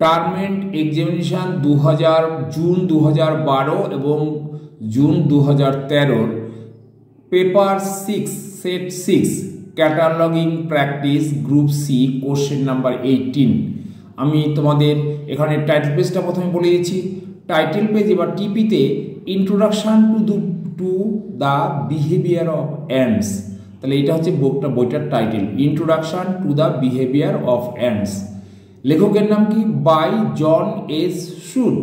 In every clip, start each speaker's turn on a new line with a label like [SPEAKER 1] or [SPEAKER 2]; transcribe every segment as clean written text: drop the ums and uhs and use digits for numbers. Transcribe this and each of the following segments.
[SPEAKER 1] টার্মেন্ট examination June 2012 এবং June 2013 paper 6 set 6 cataloguing practice group C question number 18। আমি তোমাদের এখানে টাইটেল পেজটা প্রথমে বলে দিচ্ছি। টাইটেল পেজ এবার টিপিতে introduction to the behaviour of ants. তাহলে এটা হচ্ছে বইটার title, introduction to the behaviour of ants. লেখকের নাম কি? By John S Shute.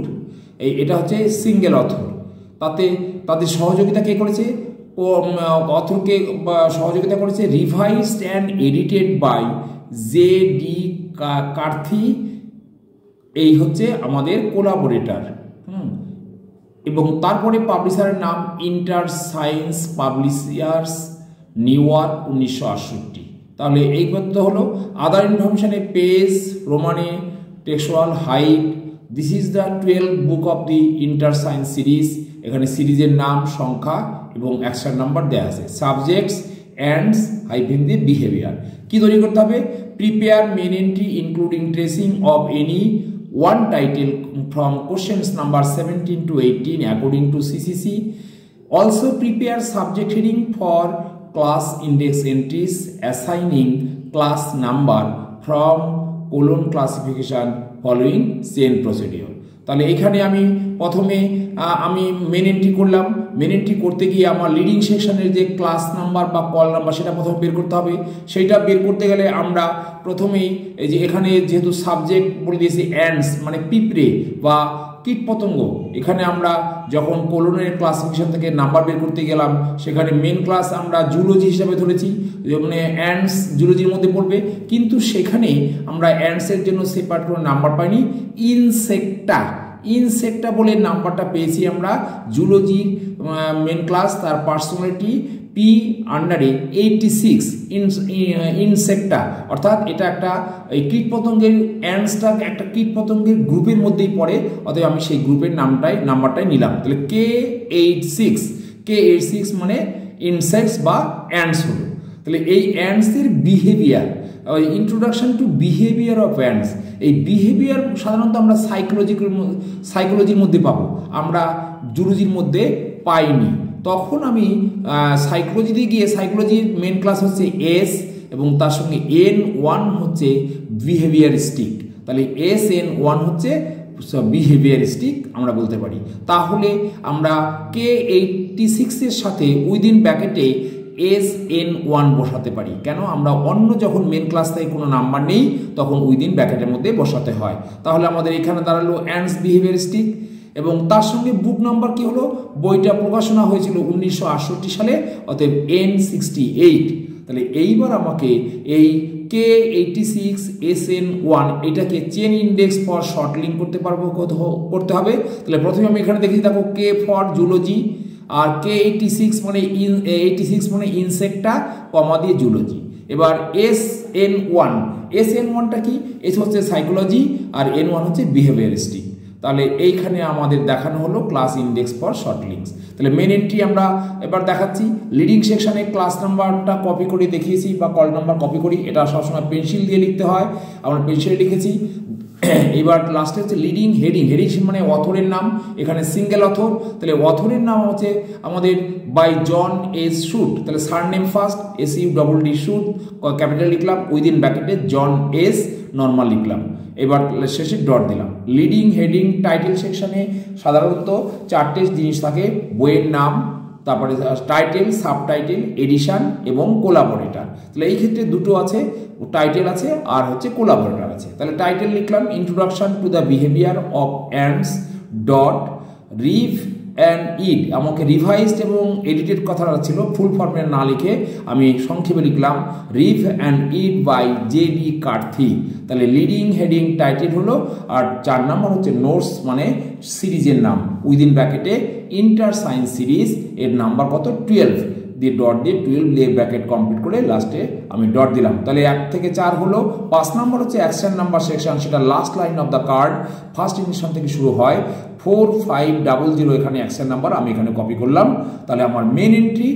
[SPEAKER 1] এটা হচ্ছে সিঙ্গেল অথর। তাদের সহযোগিতা কে করেছে? অথরকে সহযোগিতা করেছে revised and edited by J D Carthy. এই হচ্ছে আমাদের কোলাবোরেটর। এবং তারপরে পাবলিশারের নাম Inter Science Publishers, New York, 1968। তাহলে এই পদ্ধতি হলো আদার ইনফরমেশনে পেজ, রোমানে, textual, height. This is the 12 book of the Inter Science series. এখানে সিরিজের নাম, সংখ্যা এবং অ্যাকশন নাম্বার দেওয়া আছে। Subjects and hyphen the behaviour. কি তৈরি করতে হবে? Prepare main entry including tracing of any one title from questions number 17 to 18 according to CCC. Also prepare subject heading for class index entries, assigning class number from colon classification following chain procedure. তাহলে এখানে আমি প্রথমে আমি main entry করলাম। Main entry করতে গিয়ে আমার leading সেকশনের যে ক্লাস নাম্বার বা কল নাম্বার সেটা প্রথমে বের করতে হবে। সেইটা বের করতে গেলে আমরা প্রথমেই এই যে এখানে যেহেতু সাবজেক্ট বলে দিয়েছি অ্যান্টস মানে পিঁপড়ে বা কীটপতঙ্গ, এখানে আমরা যখন কোলনের ক্লাসিফিকেশন থেকে নাম্বার বের করতে গেলাম সেখানে মেন ক্লাস আমরা জুলজি হিসাবে ধরেছি, মানে অ্যান্টস জুলজির মধ্যে পড়বে। কিন্তু সেখানে আমরা অ্যান্টসের জন্য সেপারেট কোনো নাম্বার পাইনি, ইনসেক্টা বলে নাম্বারটা পেয়েছি আমরা জুলজির মেন ক্লাস, তার পার্সোনালিটি পি আন্ডারে 86 ইনসেক্টা, অর্থাৎ এটা একটা এই কীটপতঙ্গের অ্যান্টসটা একটা কীটপতঙ্গের গ্রুপের মধ্যেই পড়ে, অতএব আমি সেই গ্রুপের নাম্বারটাই নিলাম। তাহলে K86 মানে ইনসেক্টস বা অ্যান্টস হলো। তাহলে এই অ্যান্টসের behaviour, introduction to behaviour of ants. এই বিহেভিয়ার সাধারণত আমরা সাইকোলজির মধ্যে পাবো, আমরা জুলজির মধ্যে পাইনি। তখন আমি সাইকোলজিতে গিয়ে, সাইকোলজির মেন ক্লাস হচ্ছে এস এবং তার সঙ্গে N1 হচ্ছে বিহেভিয়ারিস্টিক। তাহলে SN1 হচ্ছে বিহেভিয়ারিস্টিক আমরা বলতে পারি। তাহলে আমরা K86 এর সাথে উইদিন ব্র্যাকেটে SN1 বসাতে পারি। কেন? আমরা অন্য যখন মেন ক্লাস থেকে কোনো নাম্বার নেই তখন উইদিন ব্র্যাকেটের মধ্যে বসাতে হয়। তাহলে আমাদের এখানে দাঁড়ালো অ্যান্টস বিহেভিয়ারিস্টিক এবং তার সঙ্গে বুক নাম্বার কি হলো? বইটা প্রকাশনা হয়েছিল 1968 সালে, অতএব N68। তাহলে এইবার আমাকে এই K86 SN1 এটাকে chain index for short link করতে হবে। তাহলে প্রথমে আমি এখানে দেখি, দেখো K for zoology R K86 মানে ইনসেক্টা কমা দিয়ে জুলজি। এবার SN1টা কি? এস হচ্ছে সাইকোলজি আর N1 হচ্ছে বিহেভিয়ারিস্টিক। তাহলে এইখানে আমাদের দেখানো হলো class index for short links. তাহলে মেন এন্ট্রি আমরা এবার দেখাচ্ছি। লিডিং সেকশনে ক্লাস নাম্বারটা কপি করে দেখিয়েছি বা কল নাম্বার কপি করি, এটা সবসময় পেন্সিল দিয়ে লিখতে হয়, আমরা পেন্সিলে লিখেছি। এবার লাস্টে হচ্ছে লিডিং হেডিং মানে অথরের নাম, এখানে সিঙ্গেল অথর। তাহলে অথরের নাম হচ্ছে আমাদের বাই জন এস শুট। তাহলে surname first SUDD shoot capital লিখলাম, উইদিন ব্র্যাকেটে জন এস নর্মাল লিখলাম, এবার শেষে ডট দিলাম। লিডিং হেডিং টাইটেল সেকশনে সাধারণত 4টে জিনিস থাকে, বইয়ের নাম, তারপরে টাইটেল, সাবটাইটেল, এডিশন এবং কোলাবোরেটর। তাহলে এই ক্ষেত্রে দুটো আছে, টাইটেল আছে আর হচ্ছে কোলাবোরেটর আছে। তাহলে টাইটেল লিখলাম introduction to the behaviour of ants dot rev and ed. আমাকে রিভাইজড এবং এডিটেড কথাটা ছিল, ফুল ফর্মে না লিখে আমি সংক্ষেপে লিখলাম রিভ অ্যান্ড ইড বাই JD কার্থি। তাহলে লিডিং হেডিং টাইটেল হলো, আর 4 নাম্বার হচ্ছে নোটস মানে সিরিজের নাম, উইদিন ব্র্যাকেটে ইন্টার সায়েন্স সিরিজ, এর নাম্বার কত? 12 দিয়ে ডট দিয়ে 12 দিয়ে ব্র্যাকেট কমপ্লিট করে লাস্টে আমি ডট দিলাম। তাহলে 1 থেকে 4 হলো। 5 নাম্বার হচ্ছে অ্যাকশন নাম্বার সেকশন, সেটা last line of the card first initial থেকে শুরু হয়। 4500 এখানে অ্যাকশন নাম্বার আমি এখানে কপি করলাম। তাহলে আমার মেন এন্ট্রি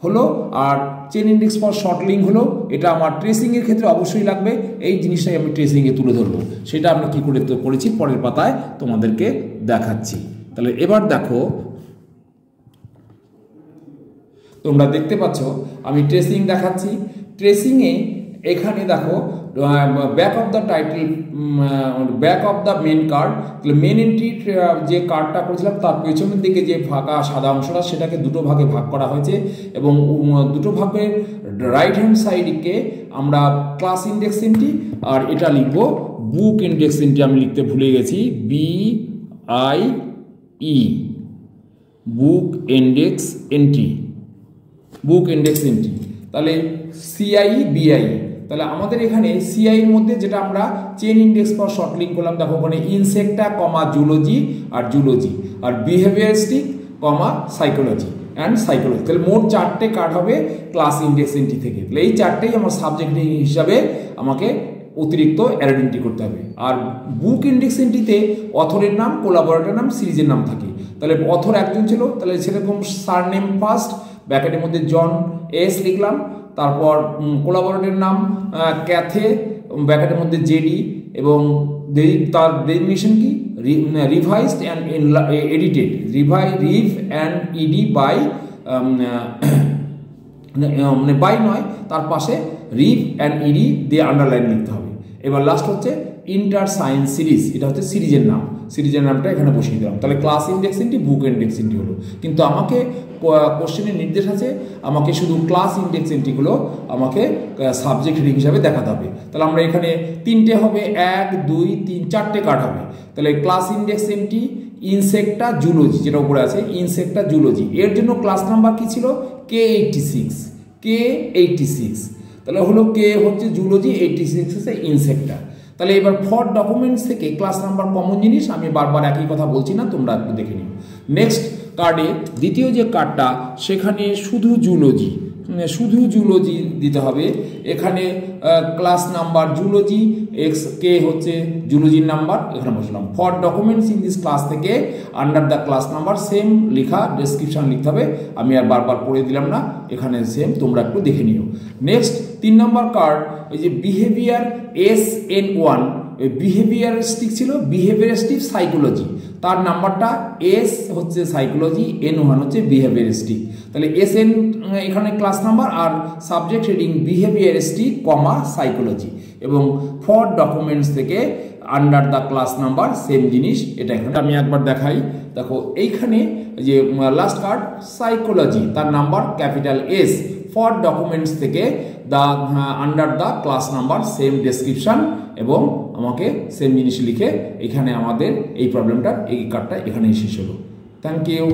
[SPEAKER 1] হলো, আর chain index for short link হলো, এটা আমার ট্রেসিংয়ের ক্ষেত্রে অবশ্যই লাগবে, এই জিনিসটাই আমি ট্রেসিংয়ে তুলে ধরবো। সেটা আমি কী করে করেছি পরের পাতায় তোমাদেরকে দেখাচ্ছি। তাহলে এবার দেখো, তোমরা দেখতে পাচ্ছ আমি ট্রেসিং দেখাচ্ছি। ট্রেসিংয়ে এখানে দেখো back of the title, back of the main card, তাহলে মেন এন্ট্রির যে কার্ডটা করেছিলাম তার পেছনের দিকে যে ফাঁকা সাদা অংশটা সেটাকে দুটো ভাগে ভাগ করা হয়েছে, এবং দুটো ভাগের রাইট হ্যান্ড সাইডকে আমরা ক্লাস ইন্ডেক্স এন্ট্রি আর এটা লিখব বুক ইন্ডেক্স এন্ট্রি। আমি লিখতে ভুলে গেছি, BIE, বুক ইন্ডেক্স এন্ট্রি, বুক ইন্ডেক্স এন্ট্রি। তাহলে CIE BIE, তাহলে আমাদের এখানে CI এর মধ্যে যেটা আমরা chain index for short link করলাম, দেখো ওখানে ইনসেক্টা কমা জুলজি আর জুলজি, আর behaviouristic comma psychology and psychology. তাহলে মোট 4টে কার্ড হবে ক্লাস ইন্ডেক্স এন্ট্রি থেকে। তাহলে এই 4টেই আমার সাবজেক্ট হিসাবে আমাকে অতিরিক্ত আইডেন্টি করতে হবে। আর বুক ইন্ডেক্স এন্ট্রিতে অথরের নাম, কোলাবোরেটরের নাম, সিরিজের নাম থাকে। তাহলে অথর একজন ছিল, তাহলে সেরকম সারনেম ফার্স্ট, ব্র্যাকেটের মধ্যে জন এস লিখলাম, তারপর কোলাবোরেটরের নাম ক্যাথে, ব্র্যাকেটের মধ্যে জেডি, এবং তার ডেজিগনেশন কি revised and edited, rev and ed by, মানে বাই নয়, তার পাশে রিভ অ্যান্ড ইডি দিয়ে আন্ডারলাইন লিখতে হবে। এবার লাস্ট হচ্ছে ইন্টার সায়েন্স সিরিজ, এটা হচ্ছে সিরিজের নাম, সিরিজের নামটা এখানে বসিয়ে দিলাম। তাহলে ক্লাস ইন্ডেক্স এন্ট্রি, বুক ইন্ডেক্স এন্ট্রি হলো। কিন্তু আমাকে কোশ্চেনের নির্দেশ আছে আমাকে শুধু ক্লাস ইন্ডেক্স এন্ট্রিগুলো আমাকে সাবজেক্ট হেডিং হিসাবে দেখাতে হবে। তাহলে আমরা এখানে 3টে হবে, 1 2 3 4টে কার্ড হবে। তাহলে class index entry Insecta zoology, যেটা উপরে আছে ইনসেক্টা জুলজি, এর জন্য ক্লাস নাম্বার কি ছিল K86, তাহলে হলো কে হচ্ছে জুলজি, 86 হচ্ছে ইনসেক্টা। তাহলে এবার ফর ডকুমেন্টস থেকে ক্লাস নাম্বার কমন জিনিস, আমি বারবার একই কথা বলছি না, তোমরা একটু দেখে নিও। নেক্সট কার্ডে দ্বিতীয় যে কার্ডটা সেখানে শুধু জুলজি দিতে হবে। এখানে ক্লাস নাম্বার জুলজি, কে হচ্ছে জুলজির নাম্বার, এখানে বসলাম। For documents in this class থেকে under the class number same লেখা, ডেসক্রিপশন লিখতে হবে, আমি আর বারবার পড়ে দিলাম না, এখানে সেম, তোমরা একটু দেখে নিও। নেক্সট 3 নম্বর কার্ড, ওই যে বিহেভিয়ার SN1, বিহেভিয়ারিস্টিক ছিল, বিহেভিয়ারিস্টিক সাইকোলজি, তার নাম্বারটা S হচ্ছে সাইকোলজি, N1 হচ্ছে বিহেভিয়ারিস্টিক। তাহলে SN এখানে ক্লাস নাম্বার আর subject heading behaviouristic comma psychology, এবং ফর ডকুমেন্টস থেকে under the class number same জিনিস, এটা এখানে আমি একবার দেখাই। দেখো এইখানে যে লাস্ট কার্ড সাইকোলজি, তার number capital S, for documents থেকে the under the class number same description, এবং আমাকে সেম জিনিস লিখে এখানে আমাদের এই প্রবলেমটা, এই কার্ডটা এখানেই শেষ হলো। Thank you.